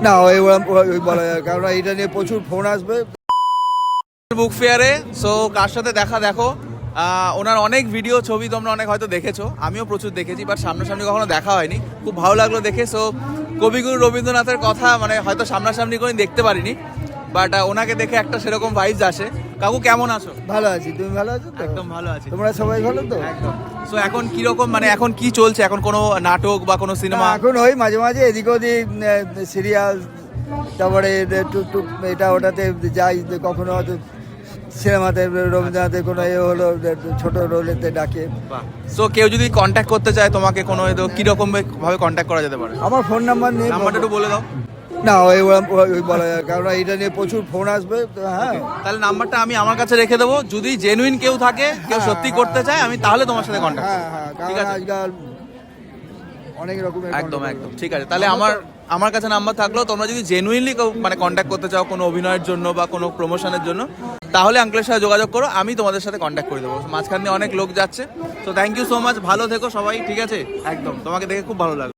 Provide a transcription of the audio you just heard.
না ওই বলা যায়, কারণ এটা নিয়ে প্রচুর ফোন আসবে। বুক ফেয়ারে সো কার সাথে দেখো ওনার অনেক ভিডিও ছবি তোমরা অনেক হয়তো দেখেছো, আমিও প্রচুর দেখেছি, বাট সামনাসামনি কখনো দেখা হয়নি। খুব ভালো লাগলো দেখে। সো কবিগুরু রবীন্দ্রনাথের কথা মানে হয়তো সামনাসামনি করে দেখতে পারিনি, বাট ওনাকে দেখে একটা সেরকম ভাইবস আসে। কাকু কেমন আছো? ভালো আছি, তুমি ভালো আছো তো? একদম ভালো আছি। তোমরা সবাই ভালো তো? একদম। সো এখন কিরকম মানে এখন কি চলছে, এখন কোনো নাটক বা কোনো সিনেমা? এখন ওই মাঝে মাঝে এদিক ওদিক সিরিয়াল, তারপরে টুকটুক এটা ওটাতে যাই, কখনো হয়তো সিনেমাতে রবীন্দ্রনাথের কোনো হলো ছোট রোলেতে ডাকে। সো কেউ যদি কন্ট্যাক্ট করতে চায় তোমাকে কোনো কিরকম ভাবে কন্ট্যাক্ট করা যেতে পারে? আমার ফোন নাম্বার নেই, নাম্বারটা একটু বলে দাও। না ওই বলা যায়, কারণ এটা নিয়ে প্রচুর ফোন আসবে তো। হ্যাঁ, তাহলে নাম্বারটা আমি আমার কাছে রেখে দেবো, যদি জেনুইন কেউ থাকে, কেউ সত্যি করতে চায়, আমি তাহলে তোমার সাথে কন্ট্যাক্ট। হ্যাঁ, ঠিক কারণ আছে, আজকাল অনেক রকমের একদম ঠিক আছে। তাহলে আমার কাছে নাম্বার থাকলো, তোমরা যদি জেনুইনলি মানে কন্ট্যাক্ট করতে চাও কোনো অভিনয়ের জন্য বা কোনো প্রমোশনের জন্য, তাহলে আঙ্কেলের সাথে যোগাযোগ করো, আমি তোমাদের সাথে কন্ট্যাক্ট করে দেবো। মাঝখানে অনেক লোক যাচ্ছে। তো থ্যাংক ইউ সো মাচ, ভালো থেকো সবাই, ঠিক আছে? একদম, তোমাকে দেখে খুব ভালো লাগলো।